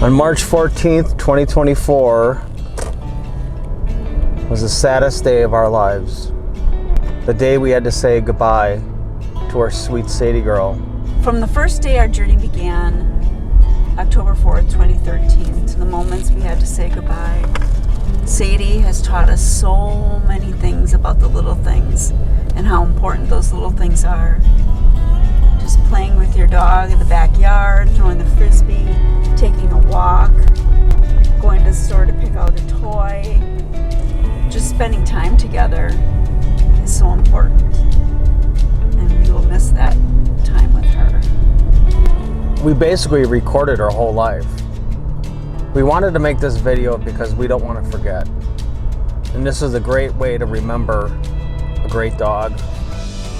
On March 14th, 2024 was the saddest day of our lives. The day we had to say goodbye to our sweet Sadie girl. From the first day our journey began, October 4th, 2013, to the moments we had to say goodbye, Sadie has taught us so many things about the little things and how important those little things are. Just playing with your dog in the backyard, throwing the frisbee, taking a walk, going to the store to pick out a toy. Just spending time together is so important, and we will miss that time with her. We basically recorded her whole life. We wanted to make this video because we don't want to forget. And this is a great way to remember a great dog.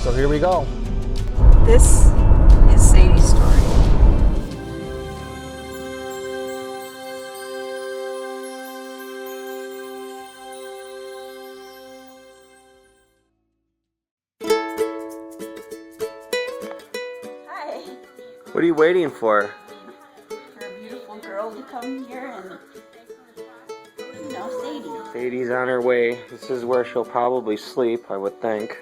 So here we go. This is Sadie's story. Hi. What are you waiting for? For a beautiful girl to come here and, Sadie. Sadie's on her way. This is where she'll probably sleep, I would think.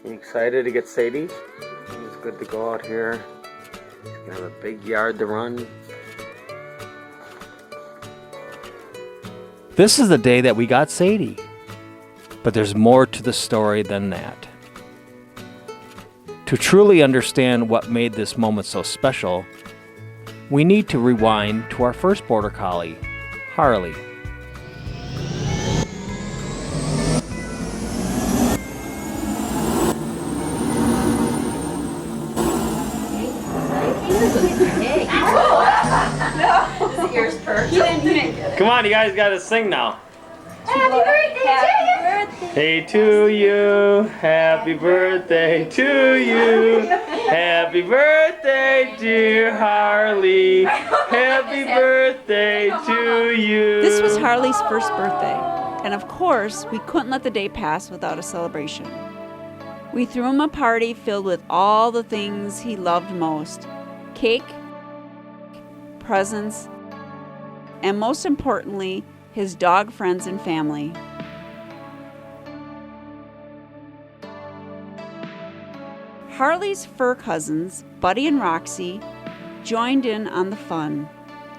You excited to get Sadie? It's good to go out here. She's gonna have a big yard to run. This is the day that we got Sadie. But there's more to the story than that. To truly understand what made this moment so special, we need to rewind to our first Border Collie, Harley. Come on, you guys gotta sing now. Happy birthday to you! Hey to you, happy birthday to you. Happy birthday, dear Harley. Happy birthday to you. This was Harley's first birthday, and of course, we couldn't let the day pass without a celebration. We threw him a party filled with all the things he loved most: cake, presents, and most importantly, his dog friends and family. Harley's fur cousins, Buddy and Roxy, joined in on the fun,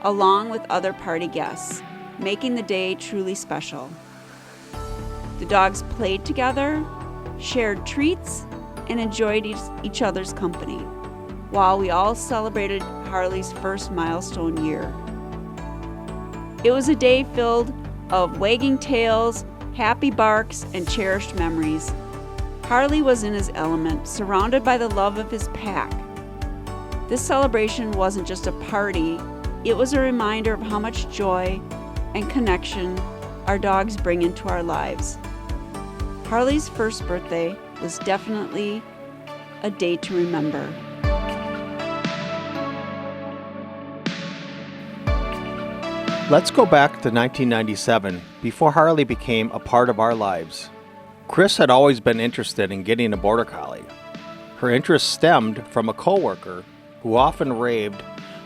along with other party guests, making the day truly special. The dogs played together, shared treats, and enjoyed each other's company, while we all celebrated Harley's first milestone year. It was a day filled of wagging tails, happy barks, and cherished memories. Harley was in his element, surrounded by the love of his pack. This celebration wasn't just a party, it was a reminder of how much joy and connection our dogs bring into our lives. Harley's first birthday was definitely a day to remember. Let's go back to 1997, before Harley became a part of our lives. Chris had always been interested in getting a Border Collie. Her interest stemmed from a coworker who often raved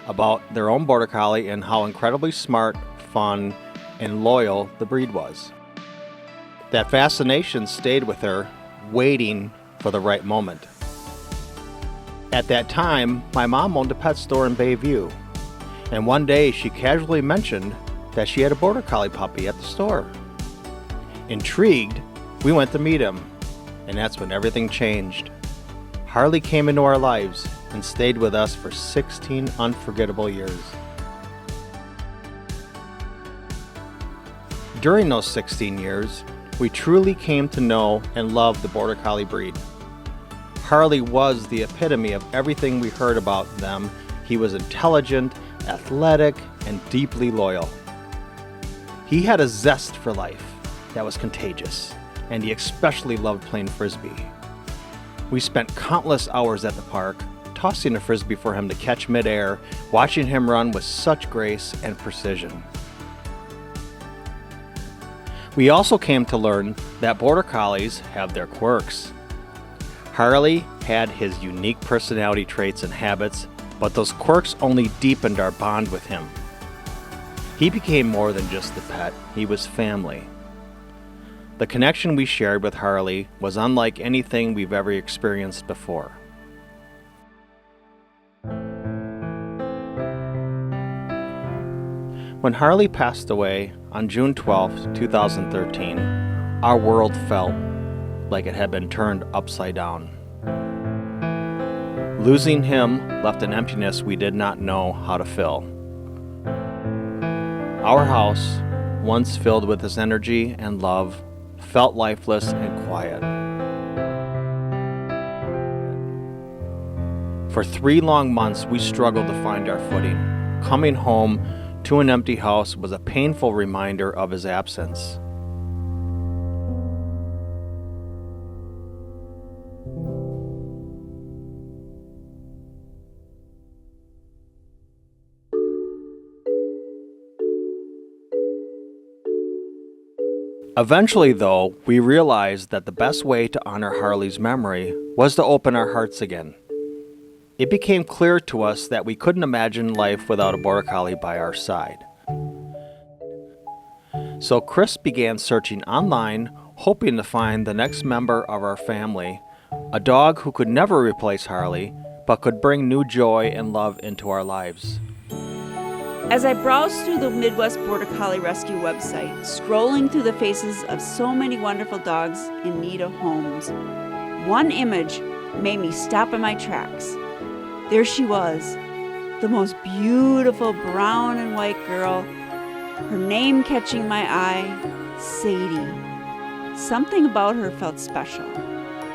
about their own Border Collie and how incredibly smart, fun, and loyal the breed was. That fascination stayed with her, waiting for the right moment. At that time, my mom owned a pet store in Bayview. And one day she casually mentioned that she had a Border Collie puppy at the store. Intrigued, we went to meet him, and that's when everything changed. Harley came into our lives and stayed with us for 16 unforgettable years. During those 16 years, we truly came to know and love the Border Collie breed. Harley was the epitome of everything we heard about them. He was intelligent, athletic, and deeply loyal. He had a zest for life that was contagious, and he especially loved playing frisbee. We spent countless hours at the park, tossing a frisbee for him to catch midair, watching him run with such grace and precision. We also came to learn that Border Collies have their quirks. Harley had his unique personality traits and habits but those quirks only deepened our bond with him. He became more than just a pet, he was family. The connection we shared with Harley was unlike anything we've ever experienced before. When Harley passed away on June 12, 2013, our world felt like it had been turned upside down. Losing him left an emptiness we did not know how to fill. Our house, once filled with his energy and love, felt lifeless and quiet. For 3 long months, we struggled to find our footing. Coming home to an empty house was a painful reminder of his absence. Eventually, though, we realized that the best way to honor Harley's memory was to open our hearts again. It became clear to us that we couldn't imagine life without a Border Collie by our side. So Chris began searching online, hoping to find the next member of our family, a dog who could never replace Harley, but could bring new joy and love into our lives. As I browsed through the Midwest Border Collie Rescue website, scrolling through the faces of so many wonderful dogs in need of homes, one image made me stop in my tracks. There she was, the most beautiful brown and white girl, her name catching my eye, Sadie. Something about her felt special,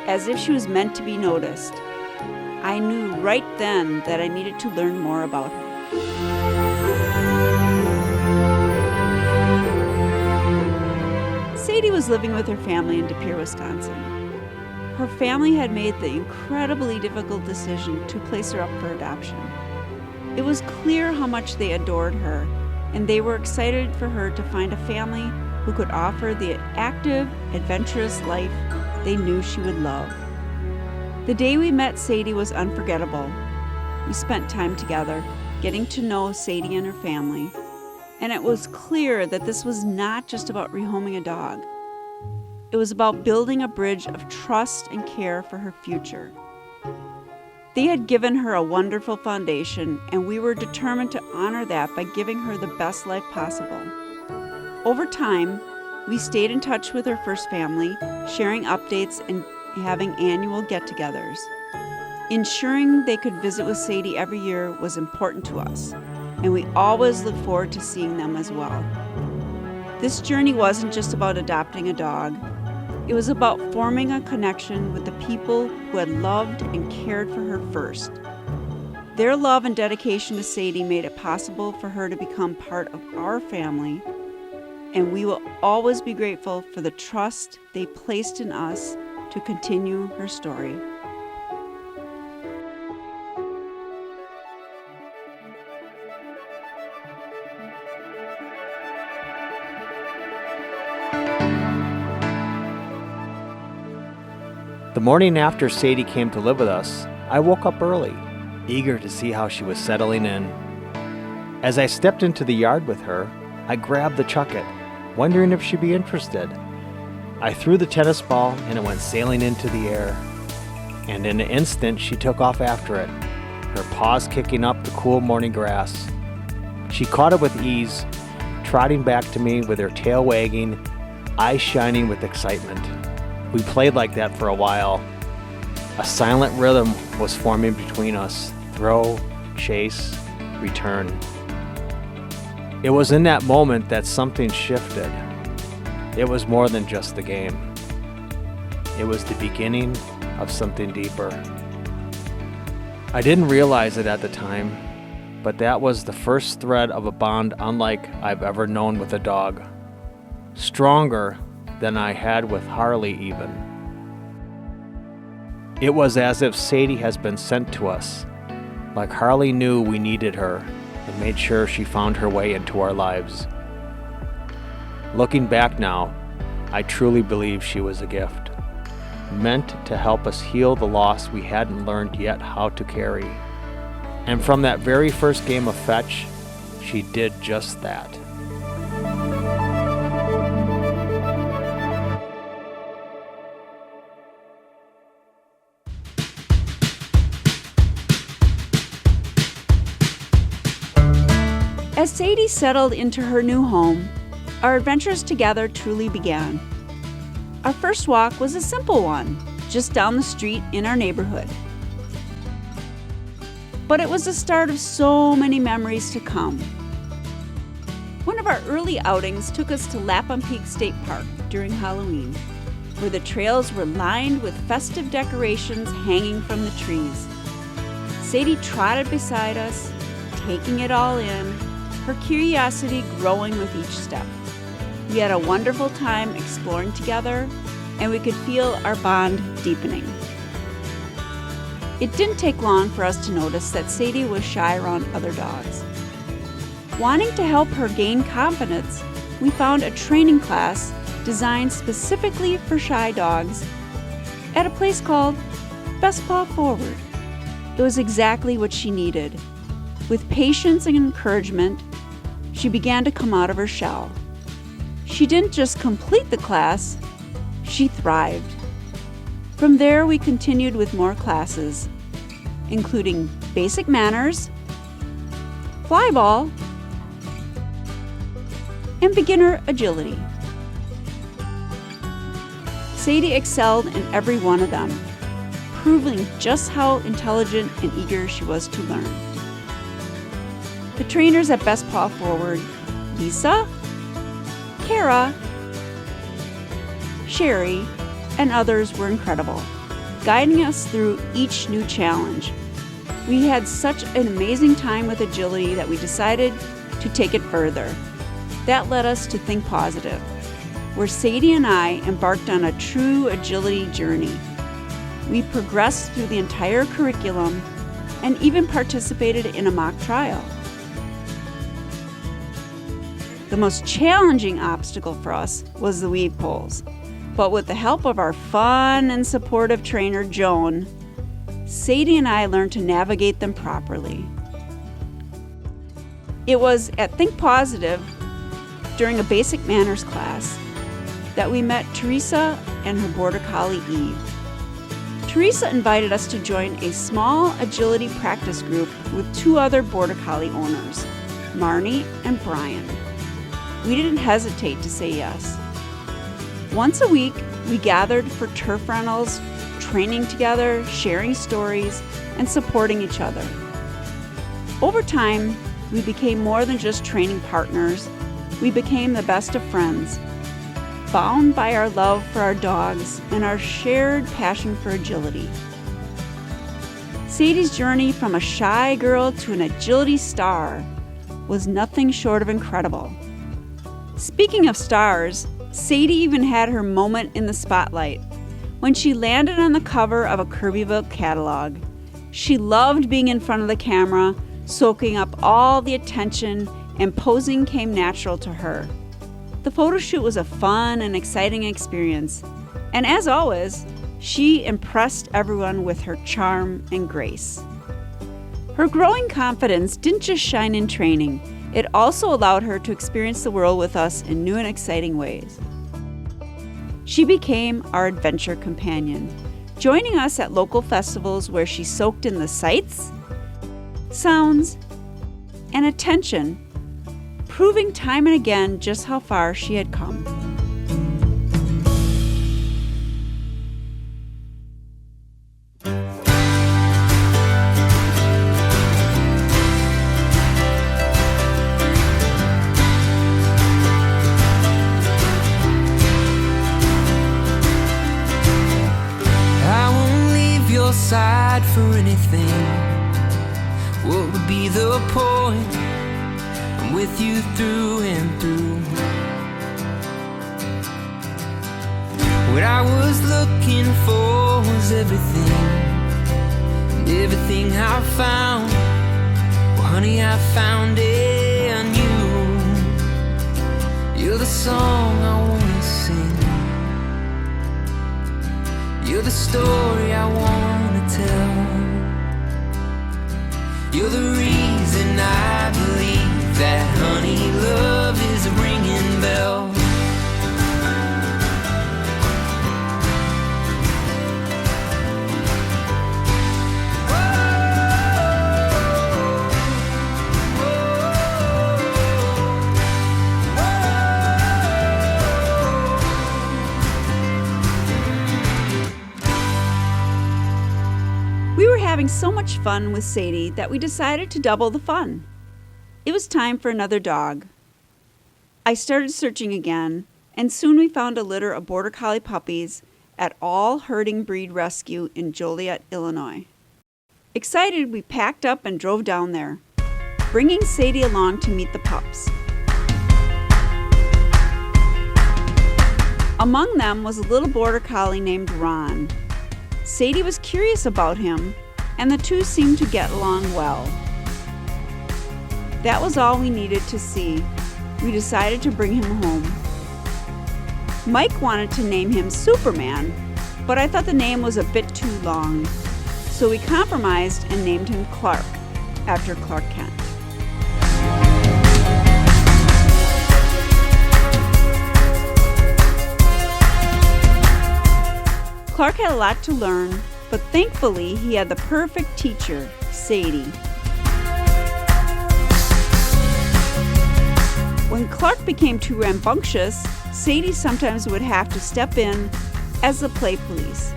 as if she was meant to be noticed. I knew right then that I needed to learn more about her. Sadie was living with her family in De Pere, Wisconsin. Her family had made the incredibly difficult decision to place her up for adoption. It was clear how much they adored her, and they were excited for her to find a family who could offer the active, adventurous life they knew she would love. The day we met Sadie was unforgettable. We spent time together, getting to know Sadie and her family, and it was clear that this was not just about rehoming a dog. It was about building a bridge of trust and care for her future. They had given her a wonderful foundation, and we were determined to honor that by giving her the best life possible. Over time, we stayed in touch with her first family, sharing updates and having annual get-togethers. Ensuring they could visit with Sadie every year was important to us, and we always look forward to seeing them as well. This journey wasn't just about adopting a dog. It was about forming a connection with the people who had loved and cared for her first. Their love and dedication to Sadie made it possible for her to become part of our family, and we will always be grateful for the trust they placed in us to continue her story. The morning after Sadie came to live with us, I woke up early, eager to see how she was settling in. As I stepped into the yard with her, I grabbed the chucket, wondering if she'd be interested. I threw the tennis ball and it went sailing into the air. And in an instant, she took off after it, her paws kicking up the cool morning grass. She caught it with ease, trotting back to me with her tail wagging, eyes shining with excitement. We played like that for a while. A silent rhythm was forming between us. Throw, chase, return. It was in that moment that something shifted. It was more than just a game. It was the beginning of something deeper. I didn't realize it at the time, but that was the first thread of a bond unlike I've ever known with a dog. Stronger than I had with Harley even. It was as if Sadie has been sent to us, like Harley knew we needed her and made sure she found her way into our lives. Looking back now, I truly believe she was a gift, meant to help us heal the loss we hadn't learned yet how to carry, And from that very first game of fetch, she did just that. As Sadie settled into her new home, our adventures together truly began. Our first walk was a simple one, just down the street in our neighborhood. But it was the start of so many memories to come. One of our early outings took us to Lapham Peak State Park during Halloween, where the trails were lined with festive decorations hanging from the trees. Sadie trotted beside us, taking it all in, her curiosity growing with each step. We had a wonderful time exploring together, and we could feel our bond deepening. It didn't take long for us to notice that Sadie was shy around other dogs. Wanting to help her gain confidence, we found a training class designed specifically for shy dogs at a place called Best Paw Forward. It was exactly what she needed. With patience and encouragement, she began to come out of her shell. She didn't just complete the class, she thrived. From there, we continued with more classes, including basic manners, flyball, and beginner agility. Sadie excelled in every one of them, proving just how intelligent and eager she was to learn. The trainers at Best Paw Forward, Lisa, Kara, Sherry, and others were incredible, guiding us through each new challenge. We had such an amazing time with agility that we decided to take it further. That led us to Think Positive, where Sadie and I embarked on a true agility journey. We progressed through the entire curriculum and even participated in a mock trial. The most challenging obstacle for us was the weave poles, but with the help of our fun and supportive trainer, Joan, Sadie and I learned to navigate them properly. It was at Think Positive, during a basic manners class, that we met Teresa and her border collie, Eve. Teresa invited us to join a small agility practice group with 2 other border collie owners, Marnie and Brian. We didn't hesitate to say yes. Once a week, we gathered for turf rentals, training together, sharing stories, and supporting each other. Over time, we became more than just training partners. We became the best of friends, bound by our love for our dogs and our shared passion for agility. Sadie's journey from a shy girl to an agility star was nothing short of incredible. Speaking of stars, Sadie even had her moment in the spotlight when she landed on the cover of a Kirbyville catalog. She loved being in front of the camera, soaking up all the attention, and posing came natural to her. The photo shoot was a fun and exciting experience, and as always, she impressed everyone with her charm and grace. Her growing confidence didn't just shine in training, it also allowed her to experience the world with us in new and exciting ways. She became our adventure companion, joining us at local festivals where she soaked in the sights, sounds, and attention, proving time and again just how far she had come. Side for anything. What would be the point? I'm with you through and through. What I was looking for was everything, and everything I found, well honey, I found it in you. You're the song I wanna sing, you're the story I wanna tell. You're the reason I believe that honey love is a ringing bell. We were having so much fun with Sadie that we decided to double the fun. It was time for another dog. I started searching again, and soon we found a litter of Border Collie puppies at All Herding Breed Rescue in Joliet, Illinois. Excited, we packed up and drove down there, bringing Sadie along to meet the pups. Among them was a little Border Collie named Ron. Sadie was curious about him, and the two seemed to get along well. That was all we needed to see. We decided to bring him home. Mike wanted to name him Superman, but I thought the name was a bit too long, so we compromised and named him Clark, after Clark Kent. Clark had a lot to learn, but thankfully he had the perfect teacher, Sadie. When Clark became too rambunctious, Sadie sometimes would have to step in as the play police.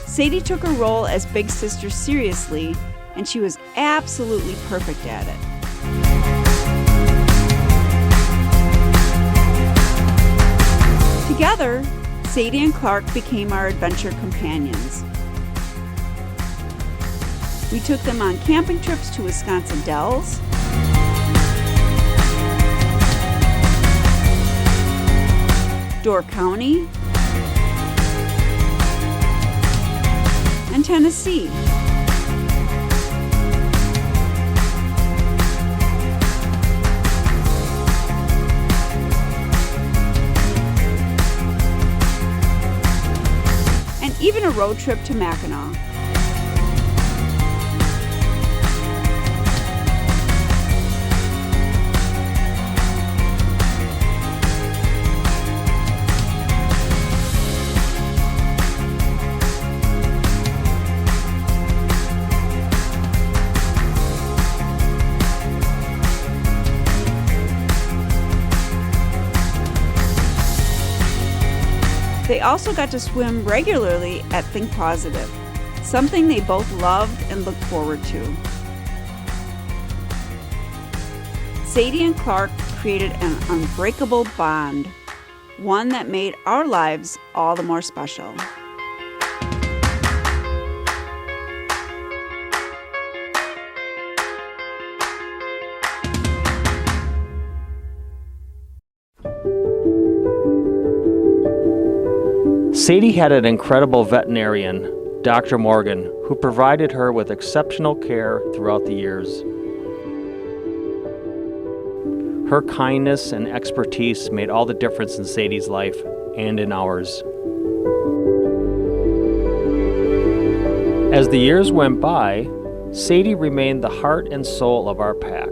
Sadie took her role as big sister seriously, and she was absolutely perfect at it. Together, Sadie and Clark became our adventure companions. We took them on camping trips to Wisconsin Dells, Door County, and Tennessee. And even a road trip to Mackinac. They also got to swim regularly at Think Positive, something they both loved and looked forward to. Sadie and Clark created an unbreakable bond, one that made our lives all the more special. Sadie had an incredible veterinarian, Dr. Morgan, who provided her with exceptional care throughout the years. Her kindness and expertise made all the difference in Sadie's life and in ours. As the years went by, Sadie remained the heart and soul of our pack.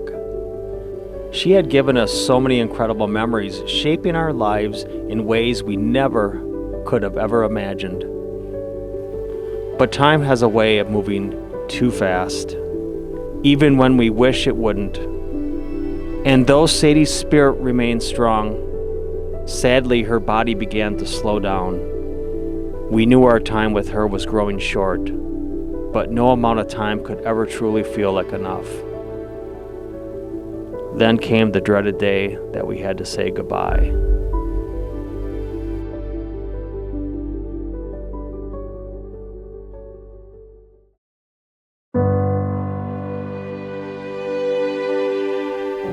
She had given us so many incredible memories, shaping our lives in ways we never could have ever imagined. But time has a way of moving too fast, even when we wish it wouldn't. And though Sadie's spirit remained strong, sadly her body began to slow down. We knew our time with her was growing short, but no amount of time could ever truly feel like enough. Then came the dreaded day that we had to say goodbye.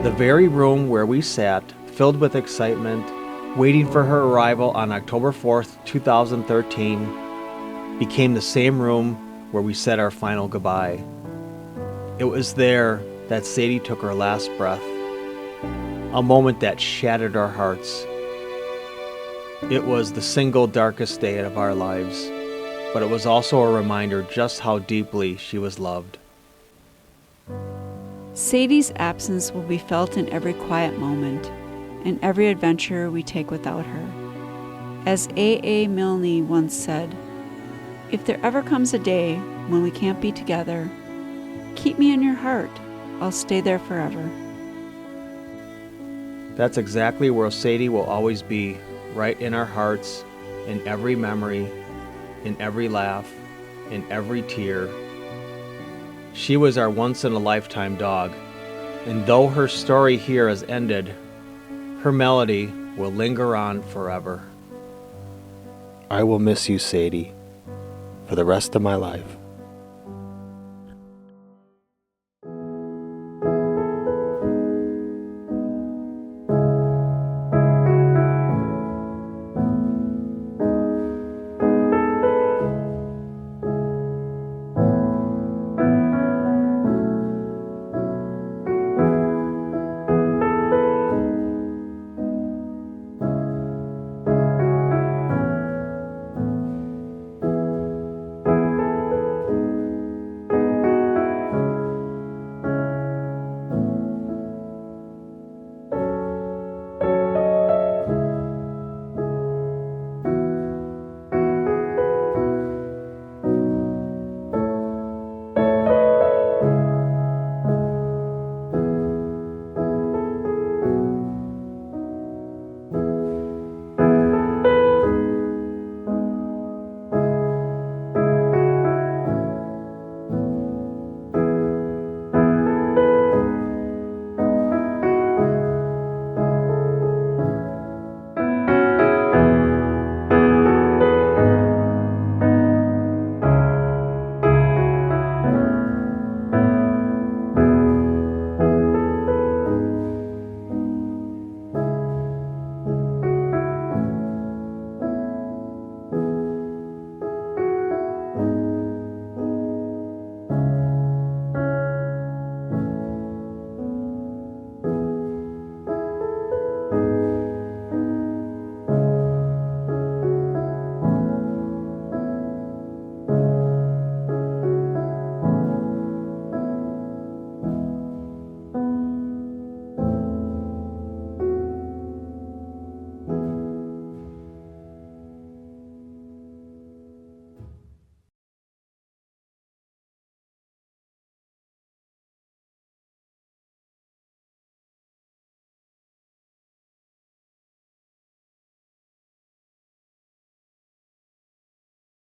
The very room where we sat, filled with excitement, waiting for her arrival on October 4th, 2013, became the same room where we said our final goodbye. It was there that Sadie took her last breath, a moment that shattered our hearts. It was the single darkest day of our lives, but it was also a reminder just how deeply she was loved. Sadie's absence will be felt in every quiet moment, in every adventure we take without her. As A. Milne once said, "If there ever comes a day when we can't be together, keep me in your heart. I'll stay there forever." That's exactly where Sadie will always be, right in our hearts, in every memory, in every laugh, in every tear. She was our once-in-a-lifetime dog, and though her story here has ended, her melody will linger on forever. I will miss you, Sadie, for the rest of my life.